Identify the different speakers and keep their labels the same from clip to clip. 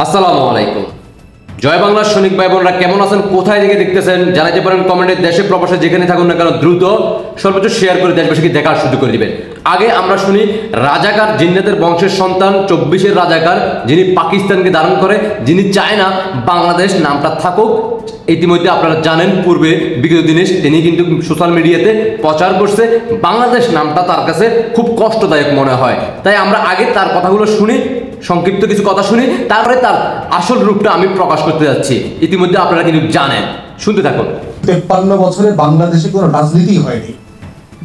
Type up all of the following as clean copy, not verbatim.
Speaker 1: আসসালামু আলাইকুম। জয় বাংলার সৈনিক ভাই বোনরা কেমন আছেন, কোথায় থেকে দেখতেছেন জানাতে পারেন কমেন্টে। দেশে প্রবাসে যেখানে থাকুন না কেন দ্রুত সর্বোচ্চ শেয়ার করে দেশবাসীকে দেখার সুযোগ করে দিবেন। আগে আমরা শুনি রাজাকার জিন্নাতের বংশের সন্তান 24-এর রাজাকার, যিনি পাকিস্তানকে ধারণ করে, যিনি চায় না বাংলাদেশ নামটা থাকুক। ইতিমধ্যে আপনারা জানেন, পূর্বে বিগত দিনে তিনি কিন্তু সোশ্যাল মিডিয়াতে প্রচার করছে বাংলাদেশ নামটা তার কাছে খুব কষ্টদায়ক মনে হয়। তাই আমরা আগে তার কথাগুলো শুনি, সংক্ষিপ্ত কিছু কথা শুনি, তারপরে তার আসল রূপটা আমি প্রকাশ করতে যাচ্ছি। ইতিমধ্যে আপনারা কিন্তু জানেন, শুনতে থাকুন।
Speaker 2: 53 বছরে বাংলাদেশে কোনো রাজনীতি হয়নি,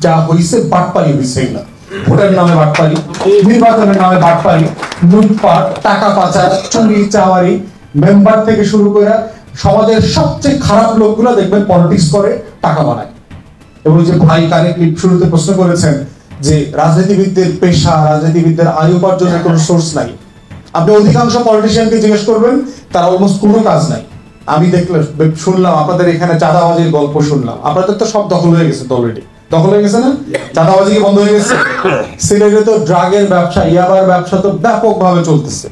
Speaker 2: যা হয়েছে বাটপারি হয়েছে। না ভোটের নামে বাটপারি, নির্বাচনের নামে বাটপারি, লুটপাট, টাকা পাচার, চুরি চাওয়ারি, মেম্বার থেকে শুরু করে সমাজের সবচেয়ে খারাপ লোকগুলো দেখবেন পলিটিক্স করে টাকা বানায়। এবং যে ভাই কারেক্টলি শুরুতে প্রশ্ন করেছেন যে রাজনীতিবিদদের পেশা, রাজনীতিবিদদের আয় উপার্জনের কোনো সোর্স নাই। আপনি অধিকাংশ পলিটিশিয়ানকে জিজ্ঞেস করবেন, তার অলমোস্ট কোনো কাজ নাই। আমি শুনলাম আপনাদের এখানে চাঁদাবাজির গল্প শুনলাম। আপনাদের তো সব দখল হয়ে গেছে, অলরেডি দখল হয়ে গেছে না? চাঁদাবাজি কি বন্ধ হয়ে গেছে? সিলেটে তো ড্রাগের ব্যবসা, ইয়াবার ব্যবসা তো ব্যাপকভাবে চলতেছে।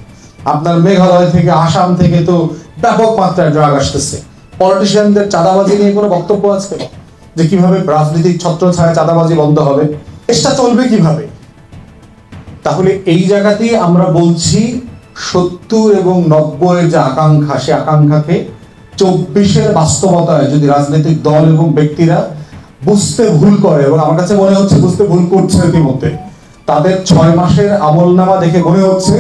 Speaker 2: আপনার মেঘালয় থেকে, আসাম থেকে তো ব্যাপক মাত্রায় ড্রাগ আসতেছে। পলিটিশিয়ানদের চাঁদাবাজি নিয়ে কোনো বক্তব্য আছে যে কিভাবে রাজনীতির ছত্রছায়া চাঁদাবাজি বন্ধ হবে, চেষ্টা চলবে কিভাবে? তাহলে এই জায়গাতেই আমরা বলছি 70 এবং 90-এর যে আকাঙ্ক্ষা, সে আকাঙ্ক্ষাকে 24-এর বাস্তবতায় যদি রাজনৈতিক দল এবং ব্যক্তিরা বুঝতে ভুল করে, এবং আমার কাছে মনে হচ্ছে বুঝতে ভুল করছে ইতিমধ্যে, তাদের 6 মাসের আমলনামা দেখে মনে হচ্ছে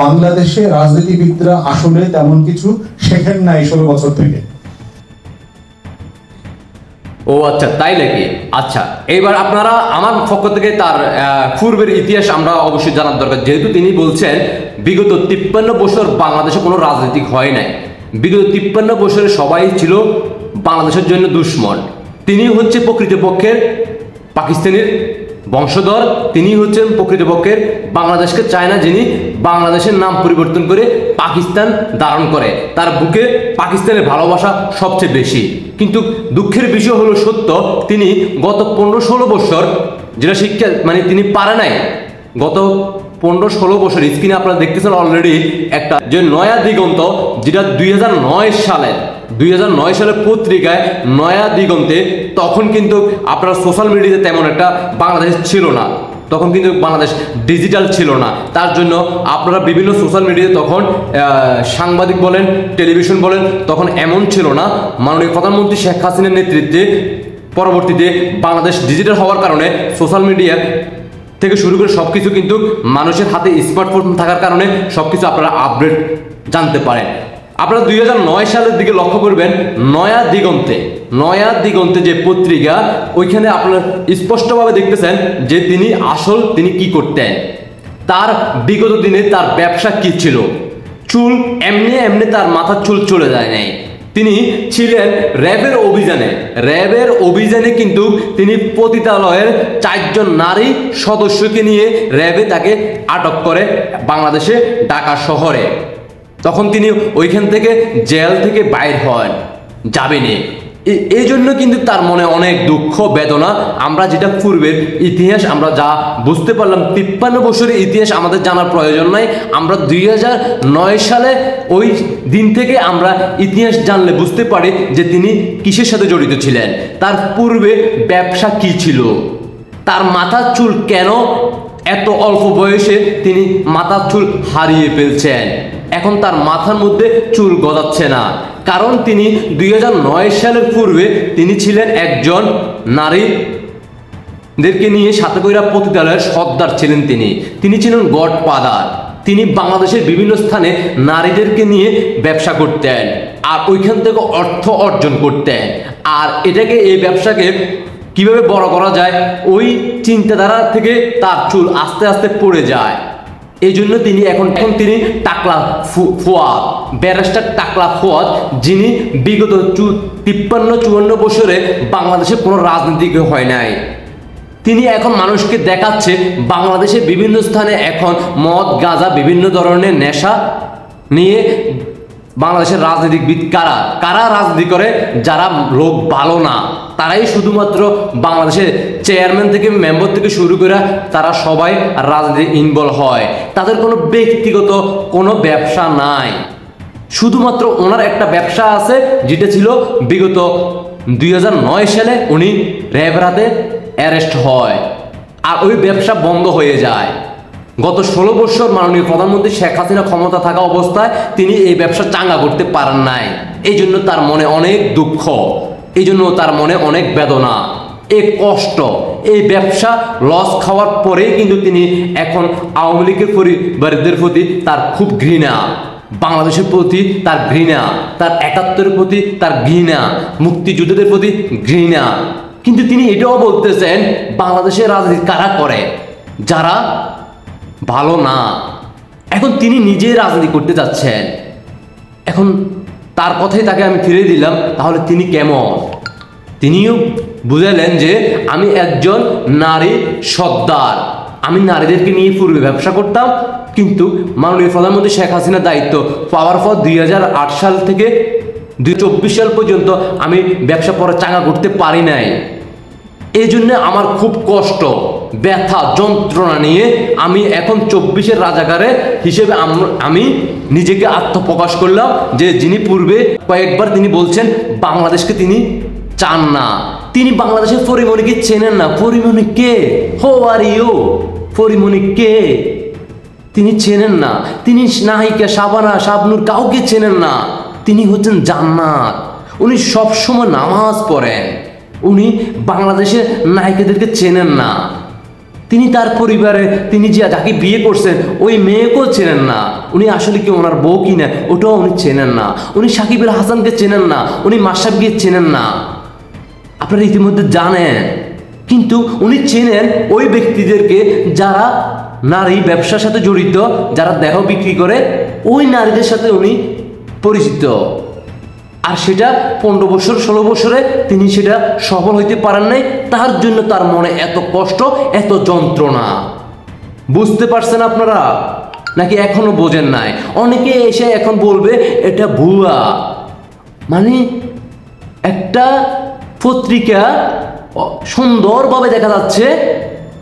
Speaker 2: বাংলাদেশে রাজনীতিবিদরা আসলে তেমন কিছু শেখেন নাই 16 বছর থেকে।
Speaker 1: ও আচ্ছা, তাই নাকি? আচ্ছা, এইবার আপনারা আমার পক্ষ থেকে তার পূর্বের ইতিহাস আমরা অবশ্যই জানার দরকার। যেহেতু তিনি বলছেন বিগত 53 বছর বাংলাদেশে কোনো রাজনীতিক হয় নাই, বিগত 53 বছরে সবাই ছিল বাংলাদেশের জন্য দুশ্মন। তিনি হচ্ছে প্রকৃতপক্ষের পাকিস্তানের বংশধর, তিনি হচ্ছেন প্রকৃতপক্ষের বাংলাদেশকে চায় না, যিনি বাংলাদেশের নাম পরিবর্তন করে পাকিস্তান ধারণ করে। তার বুকে পাকিস্তানের ভালোবাসা সবচেয়ে বেশি। কিন্তু দুঃখের বিষয় হলো সত্য, তিনি গত 15-16 বছর যেটা শিক্ষা তিনি পারে নাই। গত 15-16 বছর স্ক্রিনে আপনারা দেখতেছেন অলরেডি একটা যে নয়া দিগন্ত, যেটা 2009 সালের পত্রিকায় নয়া দিগন্তে, তখন কিন্তু আপনার সোশ্যাল মিডিয়াতে তেমন একটা বাংলাদেশ ছিল না, তখন কিন্তু বাংলাদেশ ডিজিটাল ছিল না। তার জন্য আপনারা বিভিন্ন সোশ্যাল মিডিয়াতে তখন সাংবাদিক বলেন, টেলিভিশন বলেন, তখন এমন ছিল না। মাননীয় প্রধানমন্ত্রী শেখ হাসিনার নেতৃত্বে পরবর্তীতে বাংলাদেশ ডিজিটাল হওয়ার কারণে সোশ্যাল মিডিয়া থেকে শুরু করে সবকিছু কিন্তু মানুষের হাতে স্মার্টফোন থাকার কারণে সবকিছু আপনারা আপডেট জানতে পারেন। আপনারা 2009 সালের দিকে লক্ষ্য করবেন, নয়া দিগন্তে যে পত্রিকা, ওইখানে আপনারা স্পষ্টভাবে দেখতেছেন যে তিনি কি করতেন, তার বিগত দিনে তার ব্যবসা কি ছিল। চুল এমনি তার মাথার চুল চলে যায় নাই। তিনি ছিলেন র্যাবের অভিযানে কিন্তু তিনি পতিতালয়ের 4 জন নারী সদস্যকে নিয়ে র্যাবে তাকে আটক করে বাংলাদেশে ঢাকা শহরে। তখন তিনি ওইখান থেকে জেল থেকে বাইর হন যাবেনি। এই জন্য কিন্তু তার মনে অনেক দুঃখ বেদনা। আমরা যেটা পূর্বের ইতিহাস আমরা যা বুঝতে পারলাম, 53 বছরের ইতিহাস আমাদের জানার প্রয়োজন নাই। আমরা 2009 সালে ওই দিন থেকে আমরা ইতিহাস জানলে বুঝতে পারি যে তিনি কিসের সাথে জড়িত ছিলেন, তার পূর্বে ব্যবসা কি ছিল, তার মাথার চুল কেন এত অল্প বয়সে তিনি মাথার চুল হারিয়ে ফেলছেন। এখন তার মাথার মধ্যে চুল গজাচ্ছে না, কারণ তিনি 2009 সালের পূর্বে তিনি ছিলেন একজন নারীদেরকে নিয়ে সাথে কইরা পতিতালয়ের সর্দার ছিলেন। তিনি ছিলেন গডফাদার। তিনি বাংলাদেশের বিভিন্ন স্থানে নারীদেরকে নিয়ে ব্যবসা করতেন আর ওইখান থেকে অর্থ অর্জন করতেন। আর এই ব্যবসাকে কিভাবে বড় করা যায়, ওই চিন্তাধারা থেকে তার চুল আস্তে আস্তে পড়ে যায়। এই জন্য তিনি এখন তিনি টাকলা ফুয়াদ, ব্যারিস্টার টাকলা ফুয়াদ, যিনি বিগত 53-54 বছরে বাংলাদেশে কোনো রাজনীতি হয় নাই। তিনি এখন মানুষকে দেখাচ্ছে বাংলাদেশে বিভিন্ন স্থানে এখন মদ, গাঁজা, বিভিন্ন ধরনের নেশা নিয়ে বাংলাদেশের রাজনীতিবিদ কারা কারা রাজনীতি করে? যারা লোক ভালো না, তারাই শুধুমাত্র বাংলাদেশের চেয়ারম্যান থেকে মেম্বার থেকে শুরু করে তারা সবাই রাজনীতি ইনভলভ হয়। তাদের কোনো ব্যক্তিগত কোনো ব্যবসা নাই, শুধুমাত্র ওনার একটা ব্যবসা আছে, যেটা ছিল বিগত 2009 সালে উনি র্যাবের হাতে অ্যারেস্ট হয়, আর ওই ব্যবসা বন্ধ হয়ে যায়। গত 16 বছর মাননীয় প্রধানমন্ত্রী শেখ হাসিনা ক্ষমতা থাকা অবস্থায় তিনি এই ব্যবসা চাঙ্গা করতে পারেন নাই। এই জন্য তার মনে অনেক দুঃখ, এই জন্য তার মনে অনেক বেদনা, এই কষ্ট, এই ব্যবসা লস খাওয়ার পরেই কিন্তু তিনি এখন আওয়ামী লীগের পরিবারদের প্রতি তার খুব ঘৃণা, বাংলাদেশের প্রতি তার ঘৃণা, তার 71-এর প্রতি তার ঘৃণা, মুক্তিযুদ্ধদের প্রতি ঘৃণা। কিন্তু তিনি এটাও বলতেছেন বাংলাদেশের রাজনীতি কারা করে? যারা ভালো না। এখন তিনি নিজেই রাজনীতি করতে যাচ্ছেন। এখন তার কথাই তাকে আমি ফিরে দিলাম, তাহলে তিনি কেমন? তিনিও বুঝালেন যে আমি একজন নারী সর্দার, আমি নারীদেরকে নিয়ে পূর্বে ব্যবসা করতাম, কিন্তু মাননীয় প্রধানমন্ত্রী শেখ হাসিনার দায়িত্ব পাওয়ার পর 2008 সাল থেকে 2024 সাল পর্যন্ত আমি ব্যবসা পরে চাঙ্গা করতে পারি নাই। এই জন্য আমার খুব কষ্ট, ব্যথা, যন্ত্রণা নিয়ে আমি এখন 24-এর রাজাকারে হিসেবে আমি নিজেকে আত্মপ্রকাশ করলাম যে যিনি পূর্বে কয়েকবার তিনি বলছেন বাংলাদেশকে তিনি চান না, তিনি বাংলাদেশের পরিমণিকে চেনেন না। পরিমণি কে? হো আর ইউ? পরিমণি কে? তিনি চেনেন না। তিনি নায়িকা শাবানা, শাবনূর কাউকে চেনেন না। তিনি হচ্ছেন জান্নাত। উনি সবসময় নামাজ পড়েন। উনি বাংলাদেশের নায়িকাদেরকে চেনেন না। তিনি তার পরিবারে তিনি যাকে বিয়ে করছেন ওই মেয়েকেও চেনেন না। উনি আসলে কি ওনার বউ কিনা ওটাও উনি চেনেন না। উনি সাকিব আল হাসানকে চেনেন না, উনি মাশরাফিকে চেনেন না, আপনারা ইতিমধ্যে জানেন। কিন্তু উনি চেনেন ওই ব্যক্তিদেরকে যারা নারী ব্যবসার সাথে জড়িত, যারা দেহ বিক্রি করে, ওই নারীদের সাথে উনি পরিচিত। আর সেটা 15 বছর 16 বছরে তিনি সেটা সফল হইতে পারেন নাই। তার জন্য তার মনে এত কষ্ট, এত যন্ত্রণা। বুঝতে পারছেন আপনারা নাকি এখনো বোঝেন নাই? অনেকে এসে এখন বলবে এটা ভুয়া। মানে একটা পত্রিকা সুন্দরভাবে দেখা যাচ্ছে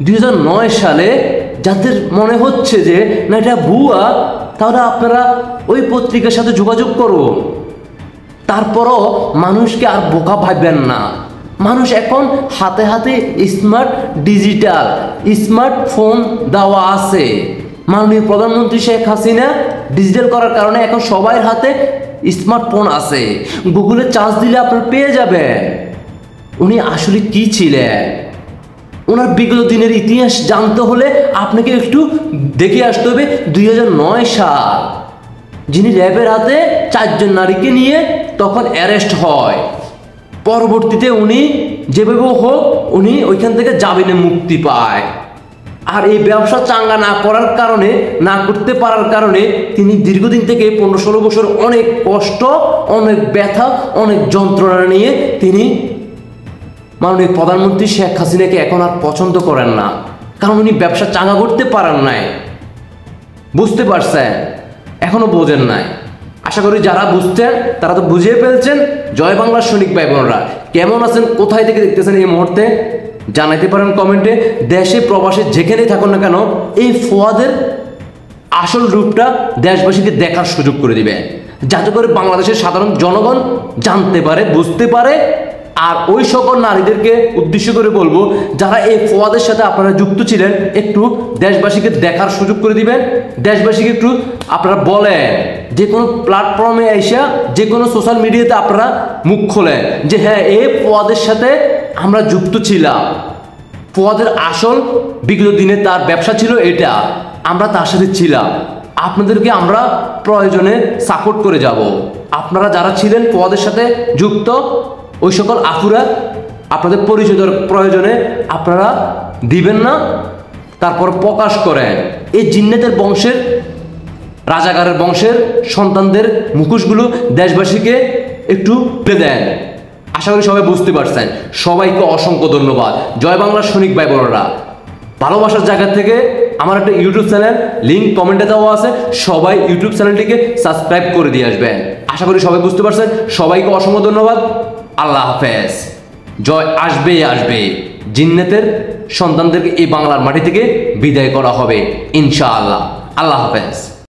Speaker 1: 2009 সালে, যাদের মনে হচ্ছে যে না এটা ভুয়া, তাহলে আপনারা ওই পত্রিকার সাথে যোগাযোগ করুন। তারপরও মানুষকে আর বোকা ভাববেন না। মানুষ এখন হাতে হাতে স্মার্ট ডিজিটাল স্মার্টফোন দেওয়া আছে। মাননীয় প্রধানমন্ত্রী শেখ হাসিনা ডিজিটাল করার কারণে এখন সবার হাতে স্মার্টফোন আছে। গুগলে চার্জ দিলে আপনারা পেয়ে যাবেন উনি আসলে কি ছিলেন। ওনার বিগত দিনের ইতিহাস জানতে হলে আপনাকে একটু দেখে আসতে হবে 2009 সাল, যিনি র্যাবের হাতে 4 জন নারীকে নিয়ে তখন অ্যারেস্ট হয়। পরবর্তীতে উনি যেভাবে হোক উনি ওইখান থেকে জামিনে মুক্তি পায়। আর এই ব্যবসা চাঙ্গা না করার কারণে, না করতে পারার কারণে তিনি দীর্ঘদিন থেকে 15-16 বছর অনেক কষ্ট, অনেক ব্যথা, অনেক যন্ত্রণা নিয়ে তিনি মাননীয় প্রধানমন্ত্রী শেখ হাসিনাকে এখন আর পছন্দ করেন না, কারণ উনি ব্যবসা চাঙ্গা করতে পারেন নাই। বুঝতে পারছেন? এখনো বোঝেন নাই। আশা করি যারা বুঝছেন তারা তো বুঝিয়ে ফেলছেন। জয় বাংলার সৈনিক ভাই বোনরা কেমন আছেন, কোথায় থেকে দেখতেছেন এই মুহূর্তে জানাইতে পারেন কমেন্টে। দেশে প্রবাসে যেখানেই থাকুন না কেন, এই ফুয়াদের আসল রূপটা দেশবাসীকে দেখার সুযোগ করে দিবে, যাতে করে বাংলাদেশের সাধারণ জনগণ জানতে পারে, বুঝতে পারে। আর ওই সকল নারীদেরকে উদ্দেশ্য করে বলবো, যারা এই ফওয়াদের সাথে আপনারা যুক্ত ছিলেন, একটু দেশবাসীকে দেখার সুযোগ করে দিবেন। দেশবাসীকে একটু আপনারা বলেন, যে কোনো প্ল্যাটফর্মে এসে, যে কোনো সোশ্যাল মিডিয়াতে আপনারা মুখ খোলেন যে হ্যাঁ এই ফওয়াদের সাথে আমরা যুক্ত ছিলাম। ফওয়াদের আসল বিগত দিনে তার ব্যবসা ছিল এটা, আমরা তার সাথে ছিলাম। আপনাদেরকে আমরা প্রয়োজনে সাপোর্ট করে যাব। আপনারা যারা ছিলেন ফওয়াদের সাথে যুক্ত, ওই সকল আপুরা আপনাদের পরিচয়ের প্রয়োজনে আপনারা দিবেন না, তারপর প্রকাশ করেন। এই জিন্নাতের বংশের, রাজাকারের বংশের সন্তানদের মুখোশগুলো দেশবাসীকে একটু দেন। আশা করি সবাই বুঝতে পারছেন। সবাইকে অসংখ্য ধন্যবাদ। জয় বাংলার সৈনিক ভাই বোনেরা, ভালোবাসার জায়গা থেকে আমার একটা ইউটিউব চ্যানেল, লিঙ্ক কমেন্টে দেওয়া আছে, সবাই ইউটিউব চ্যানেলটিকে সাবস্ক্রাইব করে দিয়ে আসবেন। আশা করি সবাই বুঝতে পারছেন। সবাইকে অসংখ্য ধন্যবাদ। আল্লাহ হাফেজ। জয় আসবেই আসবে। জিন্নাতের সন্তানদেরকে এই বাংলার মাটি থেকে বিদায় করা হবে ইনশাআল্লাহ। আল্লাহ হাফেজ।